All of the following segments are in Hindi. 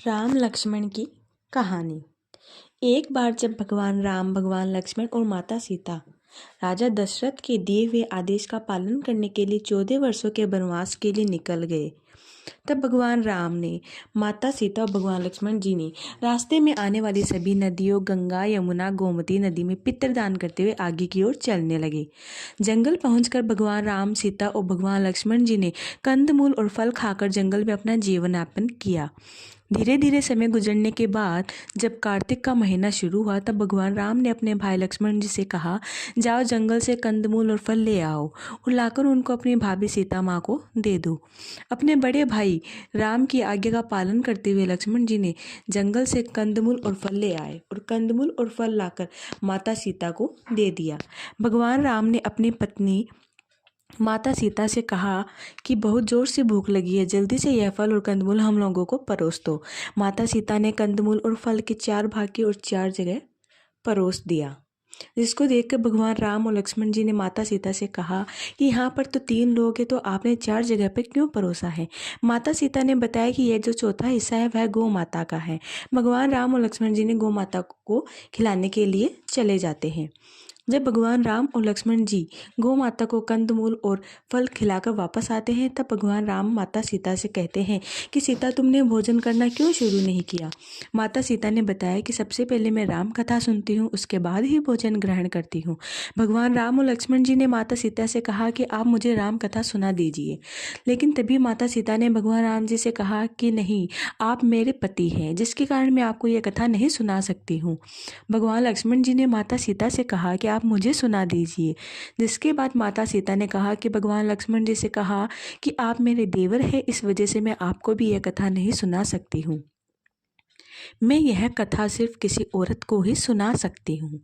राम लक्ष्मण की कहानी। एक बार जब भगवान राम, भगवान लक्ष्मण और माता सीता राजा दशरथ के दिए हुए आदेश का पालन करने के लिए 14 वर्षों के वनवास के लिए निकल गए, तब भगवान राम ने, माता सीता और भगवान लक्ष्मण जी ने रास्ते में आने वाली सभी नदियों, गंगा, यमुना, गोमती नदी में पितरदान करते हुए आगे की ओर चलने लगे। जंगल पहुंचकर भगवान राम, सीता और भगवान लक्ष्मण जी ने कंदमूल और फल खाकर जंगल में अपना जीवन यापन किया। धीरे धीरे समय गुजरने के बाद जब कार्तिक का महीना शुरू हुआ, तब भगवान राम ने अपने भाई लक्ष्मण जी से कहा, जाओ जंगल से कंदमूल और फल ले आओ और लाकर उनको अपनी भाभी सीता माँ को दे दो। अपने बड़े भाई राम की आज्ञा का पालन करते हुए लक्ष्मण जी ने जंगल से कंदमूल और फल ले आए और कंदमूल और फल लाकर माता सीता को दे दिया। भगवान राम ने अपनी पत्नी माता सीता से कहा कि बहुत जोर से भूख लगी है, जल्दी से यह फल और कंदमूल हम लोगों को परोस दो। माता सीता ने कंदमूल और फल के 4 भाग किए और 4 जगह परोस दिया, जिसको देखकर भगवान राम और लक्ष्मण जी ने माता सीता से कहा कि यहाँ पर तो 3 लोग हैं, तो आपने 4 जगह पर क्यों परोसा है। माता सीता ने बताया कि यह जो चौथा हिस्सा है वह गौ माता का है। भगवान राम और लक्ष्मण जी ने गौ माता को खिलाने के लिए चले जाते हैं। जब भगवान राम और लक्ष्मण जी गौ माता को कंदमूल और फल खिलाकर वापस आते हैं, तब भगवान राम माता सीता से कहते हैं कि सीता, तुमने भोजन करना क्यों शुरू नहीं किया। माता सीता ने बताया कि सबसे पहले मैं राम कथा सुनती हूँ, उसके बाद ही भोजन ग्रहण करती हूँ। भगवान राम और लक्ष्मण जी ने माता सीता से कहा कि आप मुझे राम कथा सुना दीजिए, लेकिन तभी माता सीता ने भगवान राम जी से कहा कि नहीं, आप मेरे पति हैं, जिसके कारण मैं आपको यह कथा नहीं सुना सकती हूँ। भगवान लक्ष्मण जी ने माता सीता से कहा कि आप मुझे सुना दीजिए, जिसके बाद माता सीता ने कहा कि भगवान लक्ष्मण जी से कहा कि आप मेरे देवर हैं, इस वजह से मैं आपको भी यह कथा नहीं सुना सकती हूँ। मैं यह कथा सिर्फ किसी औरत को ही सुना सकती हूँ।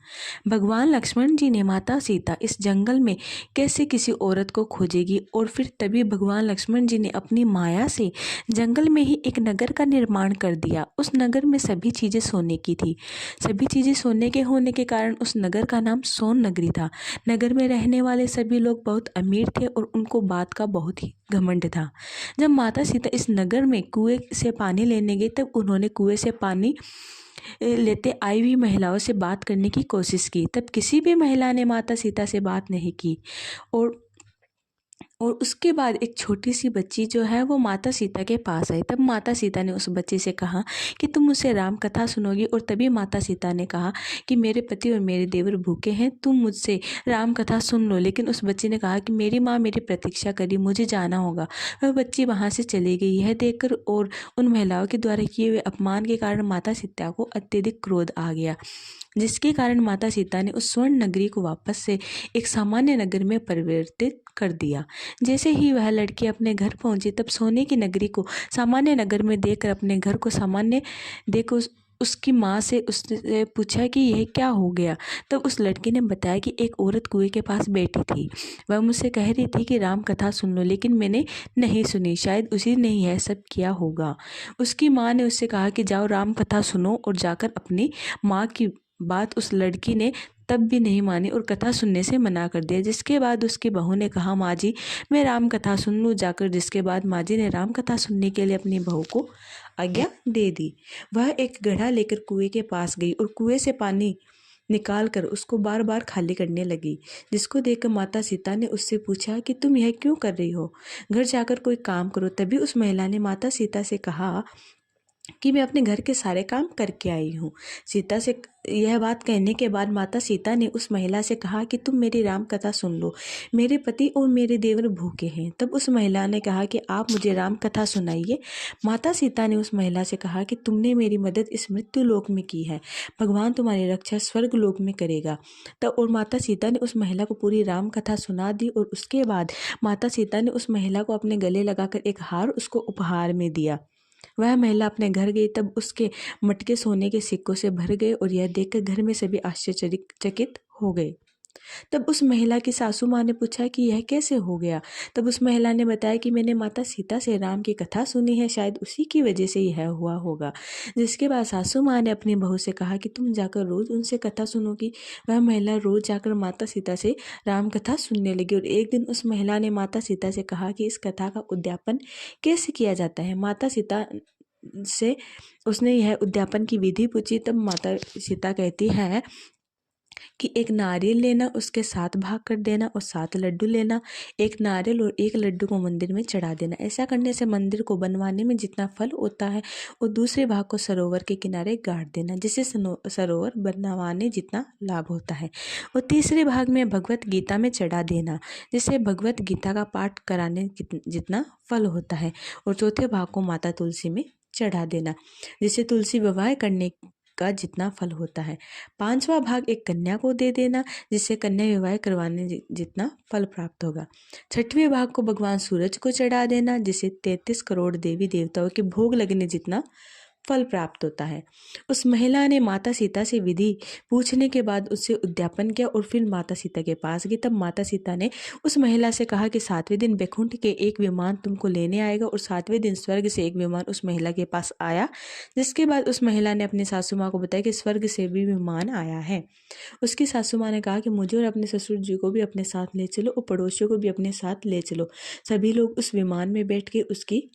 भगवान लक्ष्मण जी ने माता सीता इस जंगल में कैसे किसी औरत को खोजेगी, और फिर तभी भगवान लक्ष्मण जी ने अपनी माया से जंगल में ही एक नगर का निर्माण कर दिया। उस नगर में सभी चीज़ें सोने की थी। सभी चीज़ें सोने के होने के कारण उस नगर का नाम सोन नगरी था। नगर में रहने वाले सभी लोग बहुत अमीर थे और उनको बात का बहुत ही घमंड था। जब माता सीता इस नगर में कुएं से पानी लेने गई, तब उन्होंने कुएं से पानी लेते आई हुई महिलाओं से बात करने की कोशिश की। तब किसी भी महिला ने माता सीता से बात नहीं की, और उसके बाद एक छोटी सी बच्ची जो है वो माता सीता के पास आई। तब माता सीता ने उस बच्चे से कहा कि तुम मुझसे राम कथा सुनोगी, और तभी माता सीता ने कहा कि मेरे पति और मेरे देवर भूखे हैं, तुम मुझसे राम कथा सुन लो। लेकिन उस बच्चे ने कहा कि मेरी माँ मेरी प्रतीक्षा करी, मुझे जाना होगा। वह बच्ची वहाँ से चली गई। यह देखकर और उन महिलाओं के द्वारा किए हुए अपमान के कारण माता सीता को अत्यधिक क्रोध आ गया, जिसके कारण माता सीता ने उस स्वर्ण नगरी को वापस से एक सामान्य नगर में परिवर्तित कर दिया। जैसे ही वह लड़की अपने घर पहुंची, तब सोने की नगरी को सामान्य नगर में देखकर अपने घर को सामान्य देख उसकी माँ से उसने पूछा कि यह क्या हो गया। तब उस लड़की ने बताया कि एक औरत कुएं के पास बैठी थी, वह मुझसे कह रही थी कि राम कथा सुन लो, लेकिन मैंने नहीं सुनी, शायद उसी ने यह सब किया होगा। उसकी माँ ने उससे कहा कि जाओ राम कथा सुनो, और जाकर अपनी माँ की बात उस लड़की ने तब भी नहीं मानी और कथा सुनने से मना कर दिया। जिसके बाद उसकी बहू ने कहा, माँ जी मैं राम कथा सुन लूँ जाकर। जिसके बाद माँ जी ने राम कथा सुनने के लिए अपनी बहू को आज्ञा दे दी। वह एक घड़ा लेकर कुएं के पास गई और कुएं से पानी निकाल कर उसको बार बार खाली करने लगी, जिसको देखकर माता सीता ने उससे पूछा कि तुम यह क्यों कर रही हो, घर जाकर कोई काम करो। तभी उस महिला ने माता सीता से कहा कि मैं अपने घर के सारे काम करके आई हूँ। सीता से यह बात कहने के बाद माता सीता ने उस महिला से कहा कि तुम मेरी राम कथा सुन लो, मेरे पति और मेरे देवर भूखे हैं। तब उस महिला ने कहा कि आप मुझे राम कथा सुनाइए। माता सीता ने उस महिला से कहा कि तुमने मेरी मदद इस मृत्यु लोक में की है, भगवान तुम्हारी रक्षा स्वर्ग लोक में करेगा। तब और माता सीता ने उस महिला को पूरी राम कथा सुना दी, और उसके बाद माता सीता ने उस महिला को अपने गले लगाकर एक हार उसको उपहार में दिया। वह महिला अपने घर गई, तब उसके मटके सोने के सिक्कों से भर गए, और यह देखकर घर में सभी आश्चर्यचकित हो गए। तब उस महिला की सासू माँ ने पूछा कि यह कैसे हो गया। तब उस महिला ने बताया कि मैंने माता सीता से राम की कथा सुनी है, शायद उसी की वजह से यह हुआ होगा। जिसके बाद सासू माँ ने अपनी बहू से कहा कि तुम जाकर रोज उनसे कथा सुनोगी। वह महिला रोज जाकर माता सीता से राम कथा सुनने लगी, और एक दिन उस महिला ने माता सीता से कहा कि इस कथा का उद्यापन कैसे किया जाता है। माता सीता से उसने यह उद्यापन की विधि पूछी, तब माता सीता कहती है कि एक नारियल लेना, उसके 7 भाग कर देना और 7 लड्डू लेना। एक नारियल और एक लड्डू को मंदिर में चढ़ा देना। ऐसा करने से मंदिर को बनवाने में जितना फल होता है और दूसरे भाग को सरोवर के किनारे गाड़ देना, जिससे सरोवर बनवाने जितना लाभ होता है। और तीसरे भाग में भगवत गीता में चढ़ा देना, जिससे भगवत गीता का पाठ कराने जितना फल होता है। और चौथे भाग को माता तुलसी में चढ़ा देना, जिससे तुलसी विवाह करने का जितना फल होता है। 5वां भाग एक कन्या को दे देना, जिससे कन्या विवाह करवाने जितना फल प्राप्त होगा। 6वें भाग को भगवान सूरज को चढ़ा देना, जिससे 33 करोड़ देवी देवताओं के भोग लगने जितना फल प्राप्त होता है। उस महिला ने माता सीता से विधि पूछने के बाद उससे उद्यापन किया और फिर माता सीता के पास गई। तब माता सीता ने उस महिला से कहा कि 7वें दिन वैकुंठ के एक विमान तुमको लेने आएगा। और 7वें दिन स्वर्ग से एक विमान उस महिला के पास आया, जिसके बाद उस महिला ने अपनी सासू माँ को बताया कि स्वर्ग से भी विमान आया है। उसकी सासू माँ ने कहा कि मुझे और अपने ससुर जी को भी अपने साथ ले चलो और पड़ोसियों को भी अपने साथ ले चलो। सभी लोग उस विमान में बैठ के उसकी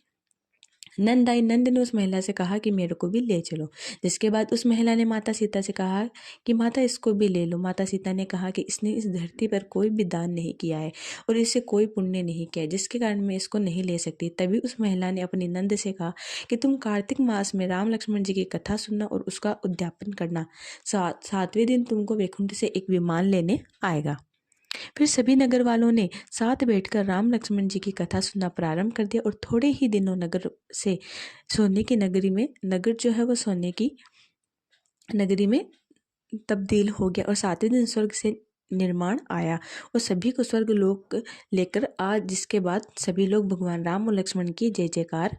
नंद आई। नंद ने उस महिला से कहा कि मेरे को भी ले चलो। जिसके बाद उस महिला ने माता सीता से कहा कि माता इसको भी ले लो। माता सीता ने कहा कि इसने इस धरती पर कोई भी दान नहीं किया है और इससे कोई पुण्य नहीं किया, जिसके कारण मैं इसको नहीं ले सकती। तभी उस महिला ने अपनी नंद से कहा कि तुम कार्तिक मास में राम लक्ष्मण जी की कथा सुनना और उसका उद्यापन करना। 7वें दिन तुमको वैकुंठ से एक विमान लेने आएगा। फिर सभी नगर वालों ने साथ बैठकर राम लक्ष्मण जी की कथा सुनना प्रारंभ कर दिया और थोड़े ही दिनों नगर से सोने की नगरी में, नगर जो है वो सोने की नगरी में तब्दील हो गया। और 7वें दिन स्वर्ग से निर्माण आया और सभी को स्वर्ग लोक लेकर आज, जिसके बाद सभी लोग भगवान राम और लक्ष्मण की जय जयकार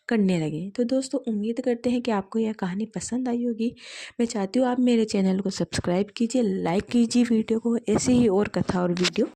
करने लगे। तो दोस्तों, उम्मीद करते हैं कि आपको यह कहानी पसंद आई होगी। मैं चाहती हूँ आप मेरे चैनल को सब्सक्राइब कीजिए, लाइक कीजिए वीडियो को, ऐसे ही और कथा और वीडियो